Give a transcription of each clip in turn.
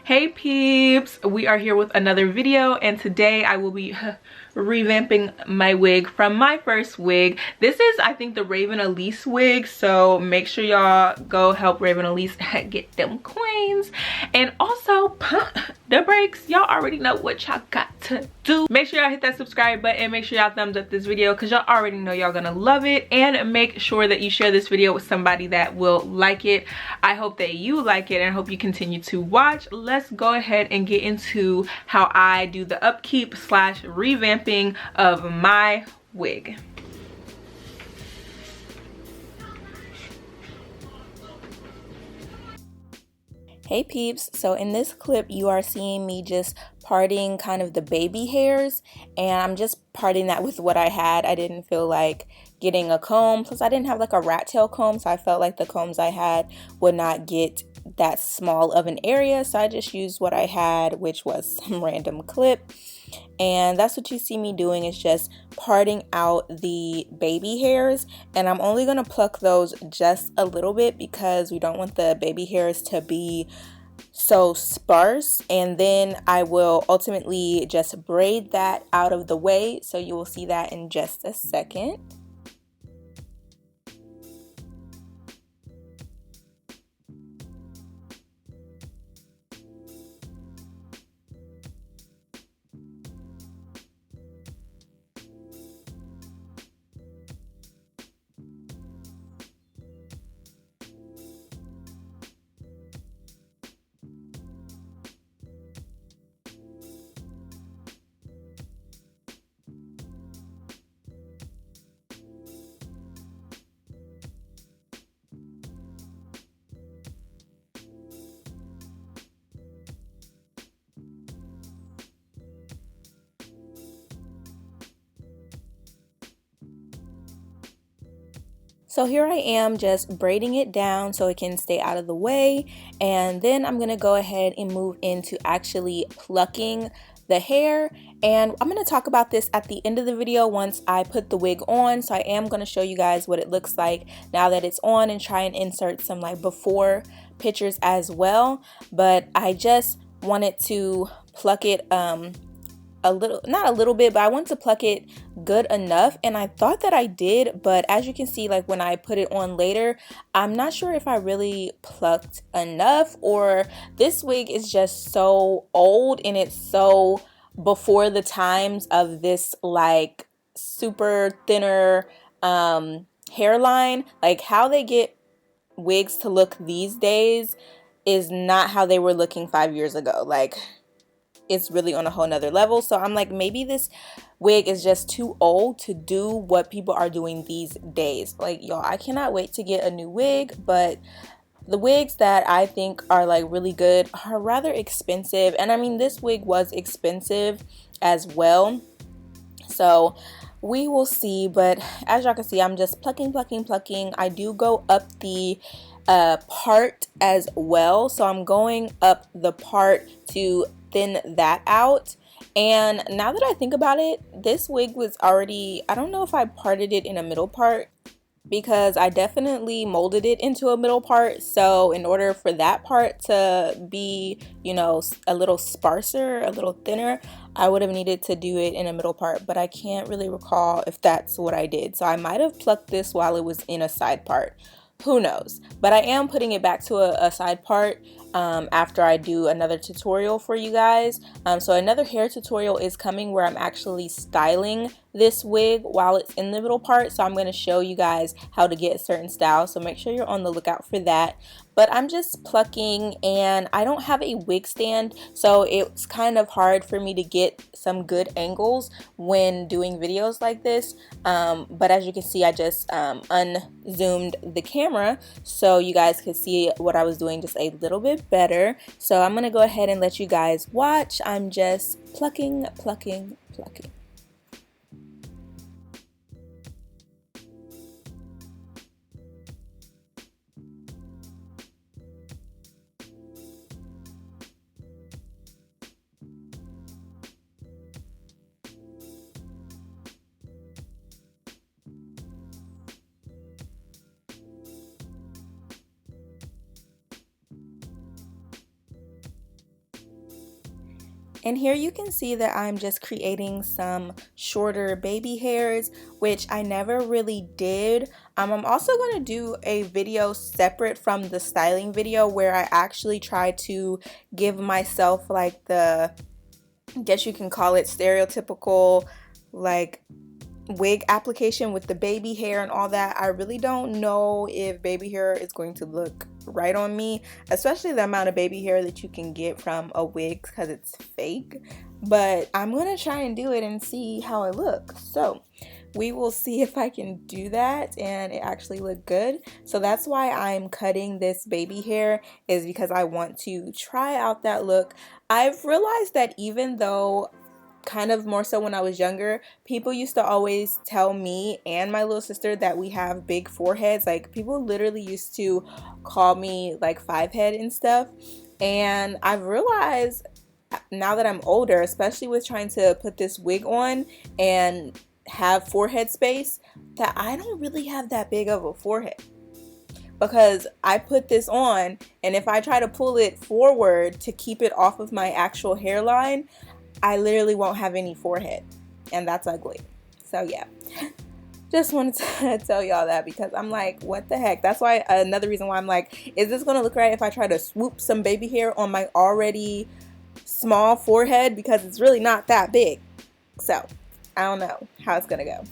Hey peeps, we are here with another video, and today I will be revamping my wig from MyFirstWig. This is, I think, the Raven Elise wig, so make sure y'all go help Raven Elise get them coins. And also pump the brakes. Y'all already know what y'all got to do. Make sure y'all hit that subscribe button, make sure y'all thumbs up this video because y'all already know y'all gonna love it, and make sure that you share this video with somebody that will like it. I hope that you like it and I hope you continue to watch. Let's go ahead and get into how I do the upkeep slash revamping of my wig. Hey peeps, so in this clip you are seeing me just parting kind of the baby hairs, and I'm just parting that with what I had. I didn't feel like getting a comb, plus I didn't have like a rat tail comb, so I felt like the combs I had would not get that small of an area, so I just used what I had, which was some random clip. And that's what you see me doing, is just parting out the baby hairs, and I'm only going to pluck those just a little bit because we don't want the baby hairs to be so sparse, and then I will ultimately just braid that out of the way, so you will see that in just a second. So here I am just braiding it down so it can stay out of the way, and then I'm going to go ahead and move into actually plucking the hair, and I'm going to talk about this at the end of the video once I put the wig on. So I am going to show you guys what it looks like now that it's on and try and insert some like before pictures as well, but I just wanted to pluck it a little, not a little bit, but I want to pluck it good enough, and I thought that I did, but as you can see, like when I put it on later, I'm not sure if I really plucked enough, or this wig is just so old and it's so before the times of this like super thinner hairline. Like how they get wigs to look these days is not how they were looking 5 years ago. Like it's really on a whole nother level. So I'm like, maybe this wig is just too old to do what people are doing these days. Like, y'all, I cannot wait to get a new wig, but the wigs that I think are like really good are rather expensive, and I mean this wig was expensive as well, so we will see. But as y'all can see, I'm just plucking. I do go up the part as well, so I'm going up the part to thin that out. And now that I think about it, this wig was already, I don't know if I parted it in a middle part, because I definitely molded it into a middle part. So in order for that part to be, you know, a little sparser, a little thinner, I would have needed to do it in a middle part, but I can't really recall if that's what I did. So I might have plucked this while it was in a side part. Who knows? But I am putting it back to a side part after I do another tutorial for you guys. So another hair tutorial is coming where I'm actually styling this wig while it's in the middle part. So I'm going to show you guys how to get certain styles. So make sure you're on the lookout for that. But I'm just plucking, and I don't have a wig stand, so it's kind of hard for me to get some good angles when doing videos like this. But as you can see, I just unzoomed the camera so you guys could see what I was doing just a little bit better. So I'm gonna go ahead and let you guys watch. I'm just plucking. And here you can see that I'm just creating some shorter baby hairs, which I never really did. I'm also going to do a video separate from the styling video where I actually try to give myself like the, I guess you can call it stereotypical like wig application with the baby hair and all that. I really don't know if baby hair is going to look right on me, especially the amount of baby hair that you can get from a wig because it's fake, but I'm gonna try and do it and see how it looks. So we will see if I can do that and it actually look good. So that's why I'm cutting this baby hair, is because I want to try out that look. I've realized that even though kind of more so when I was younger, people used to always tell me and my little sister that we have big foreheads. Like, people literally used to call me like 5 head and stuff. And I've realized now that I'm older, especially with trying to put this wig on and have forehead space, that I don't really have that big of a forehead. Because I put this on, and if I try to pull it forward to keep it off of my actual hairline, I literally won't have any forehead, and that's ugly. So yeah, just wanted to tell y'all that, because I'm like, what the heck? That's why, another reason why I'm like, is this gonna look right if I try to swoop some baby hair on my already small forehead, because it's really not that big. So I don't know how it's gonna go.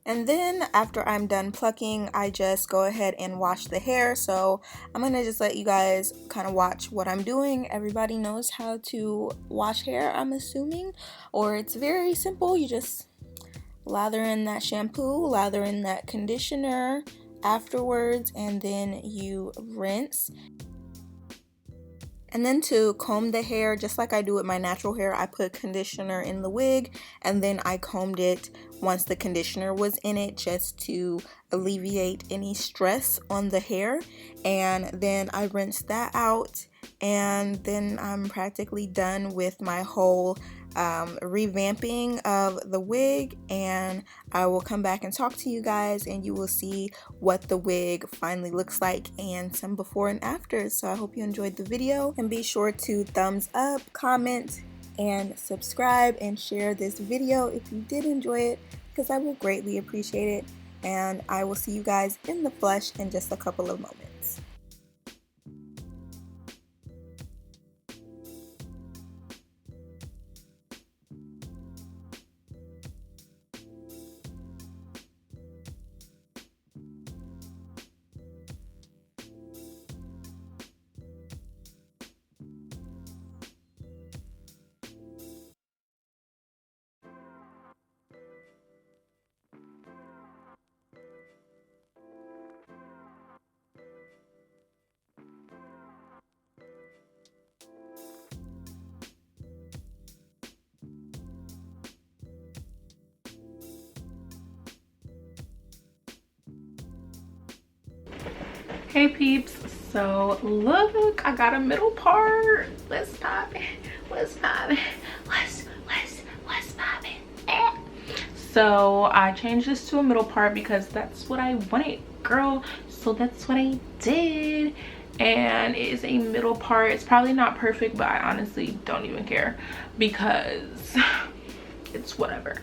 And then after I'm done plucking, I just go ahead and wash the hair. So I'm gonna just let you guys kind of watch what I'm doing. Everybody knows how to wash hair, I'm assuming, or it's very simple. You just lather in that shampoo, lather in that conditioner afterwards, and then you rinse. And then to comb the hair, just like I do with my natural hair, I put conditioner in the wig and then I combed it once the conditioner was in it, just to alleviate any stress on the hair. And then I rinsed that out, and then I'm practically done with my whole revamping of the wig, and I will come back and talk to you guys, and you will see what the wig finally looks like and some before and after. So I hope you enjoyed the video, and be sure to thumbs up, comment, and subscribe, and share this video if you did enjoy it, because I will greatly appreciate it. And I will see you guys in the flesh in just a couple of moments. Hey peeps, so look, I got a middle part. Let's pop it. Let's pop it. Let's pop it. So I changed this to a middle part because that's what I wanted, girl. So that's what I did, and it is a middle part. It's probably not perfect, but I honestly don't even care because it's whatever.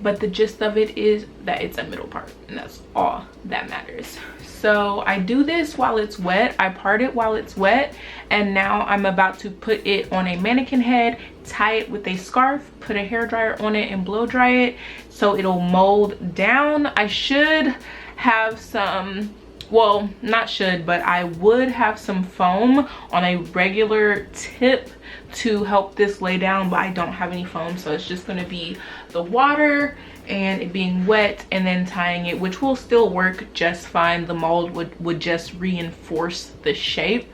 But the gist of it is that it's a middle part, and that's all that matters. So I do this while it's wet. I part it while it's wet, and now I'm about to put it on a mannequin head, tie it with a scarf, put a hairdryer on it, and blow dry it so it'll mold down. I should have some, well, not should, but I would have some foam on a regular tip to help this lay down, but I don't have any foam, so it's just going to be the water and it being wet and then tying it, which will still work just fine. The mold would just reinforce the shape,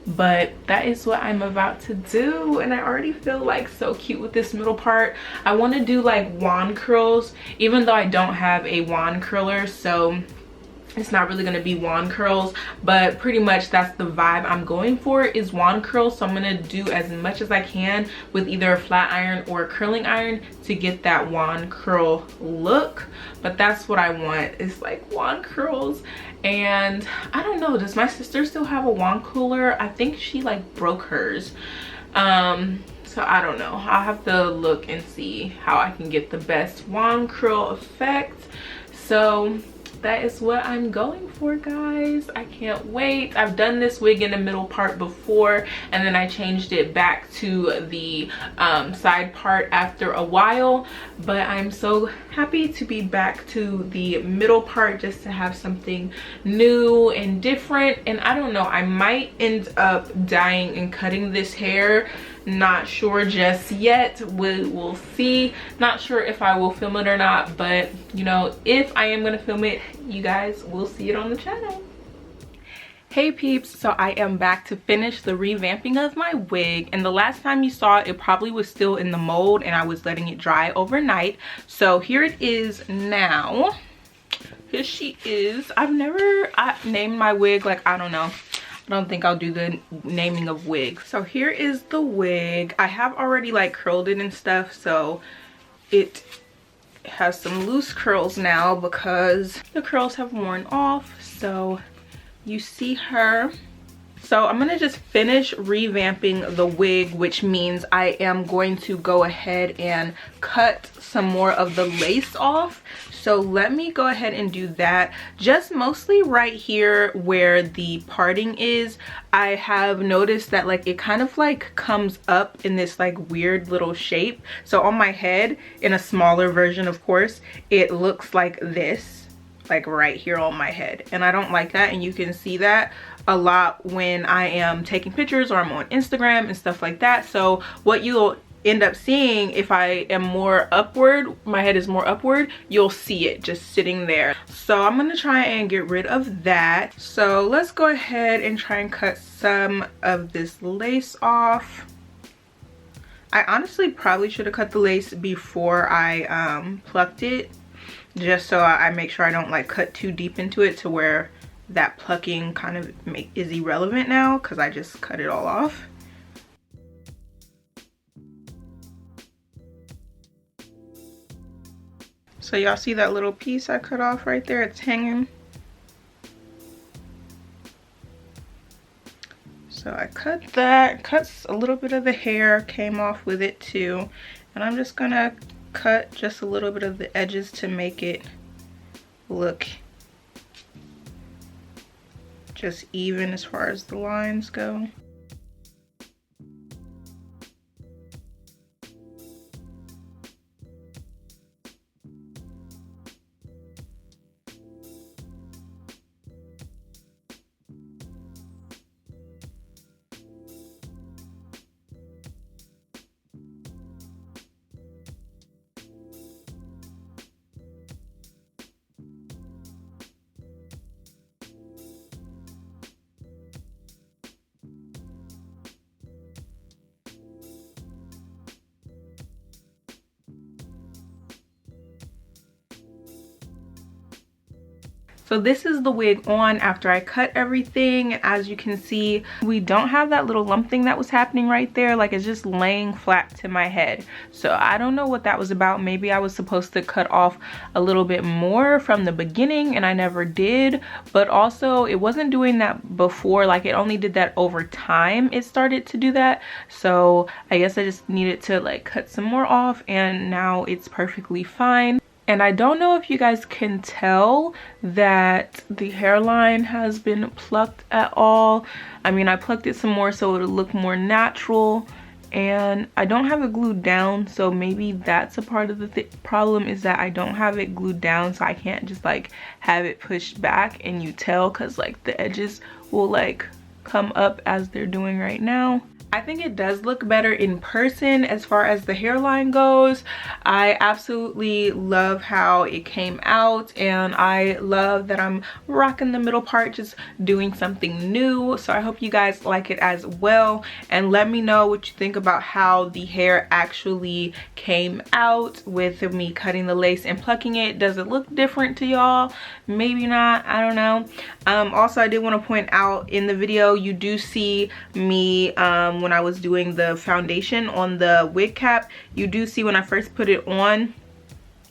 but that is what I'm about to do, and I already feel like so cute with this middle part. I want to do like wand curls, even though I don't have a wand curler, so it's not really going to be wand curls, but pretty much that's the vibe I'm going for, is wand curls. So I'm going to do as much as I can with either a flat iron or a curling iron to get that wand curl look. But that's what I want, is like wand curls. And I don't know, does my sister still have a wand curler? I think she like broke hers. So I don't know, I'll have to look and see how I can get the best wand curl effect. So that is what I'm going for, guys. I can't wait. I've done this wig in the middle part before, and then I changed it back to the side part after a while, but I'm so happy to be back to the middle part, just to have something new and different. And I don't know, I might end up dyeing and cutting this hair. Not sure just yet. We'll see. Not sure if I will film it or not, but you know, if I am gonna film it, you guys will see it on the channel. Hey peeps, so I am back to finish the revamping of my wig, and the last time you saw it, it probably was still in the mold and I was letting it dry overnight. So here it is now. Here she is. I've never named my wig, like, I don't know. I don't think I'll do the naming of wigs. So here is the wig. I have already like curled it and stuff, so it has some loose curls now because the curls have worn off. So you see her. So I'm gonna just finish revamping the wig, which means I am going to go ahead and cut some more of the lace off. So let me go ahead and do that. Just mostly right here where the parting is, I have noticed that like it kind of like comes up in this like weird little shape. So on my head, in a smaller version of course, it looks like this, like right here on my head, and I don't like that. And you can see that a lot when I am taking pictures or I'm on Instagram and stuff like that. So what you'll end up seeing, if I am more upward, my head is more upward, you'll see it just sitting there. So I'm gonna try and get rid of that. So let's go ahead and try and cut some of this lace off. I honestly probably should have cut the lace before I plucked it, just so I make sure I don't like cut too deep into it to where that plucking kind of is irrelevant now, because I just cut it all off. So y'all see that little piece I cut off right there? It's hanging. So I cut that, cut a little bit of the hair, came off with it too. And I'm just gonna cut just a little bit of the edges to make it look just even as far as the lines go. So this is the wig on after I cut everything. As you can see, we don't have that little lump thing that was happening right there. Like, it's just laying flat to my head. So I don't know what that was about. Maybe I was supposed to cut off a little bit more from the beginning and I never did. But also it wasn't doing that before. Like, it only did that over time. It started to do that. So I guess I just needed to like cut some more off, and now it's perfectly fine. And I don't know if you guys can tell that the hairline has been plucked at all. I mean, I plucked it some more so it'll look more natural. And I don't have it glued down, so maybe that's a part of the problem, is that I don't have it glued down, so I can't just like have it pushed back and you tell, because like the edges will like come up as they're doing right now. I think it does look better in person as far as the hairline goes. I absolutely love how it came out, and I love that I'm rocking the middle part, just doing something new. So I hope you guys like it as well, and let me know what you think about how the hair actually came out with me cutting the lace and plucking it. Does it look different to y'all? Maybe not, I don't know. Also, I did want to point out in the video you do see me when I was doing the foundation on the wig cap, you do see when I first put it on,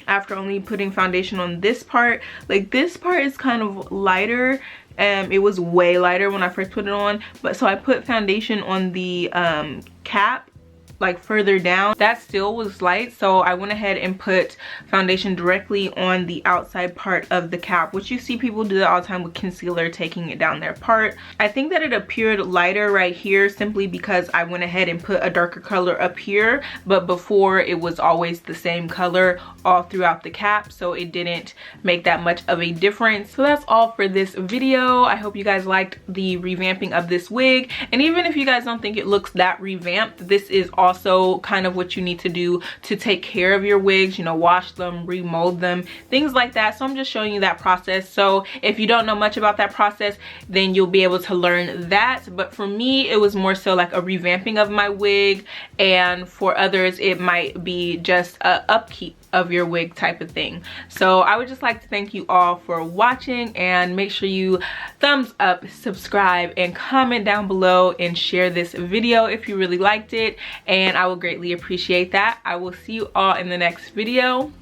after only putting foundation on this part, like this part is kind of lighter. It was way lighter when I first put it on, but so I put foundation on the cap like further down, that still was light, so I went ahead and put foundation directly on the outside part of the cap, which you see people do that all the time with concealer, taking it down their part. I think that it appeared lighter right here simply because I went ahead and put a darker color up here, but before it was always the same color all throughout the cap, so it didn't make that much of a difference. So that's all for this video. I hope you guys liked the revamping of this wig, and even if you guys don't think it looks that revamped, this is also kind of what you need to do to take care of your wigs, you know, wash them, remold them, things like that. So I'm just showing you that process. So if you don't know much about that process, then you'll be able to learn that. But for me, it was more so like a revamping of my wig, and for others it might be just a upkeep of your wig type of thing. So I would just like to thank you all for watching, and make sure you thumbs up, subscribe, and comment down below, and share this video if you really liked it, and I will greatly appreciate that. I will see you all in the next video.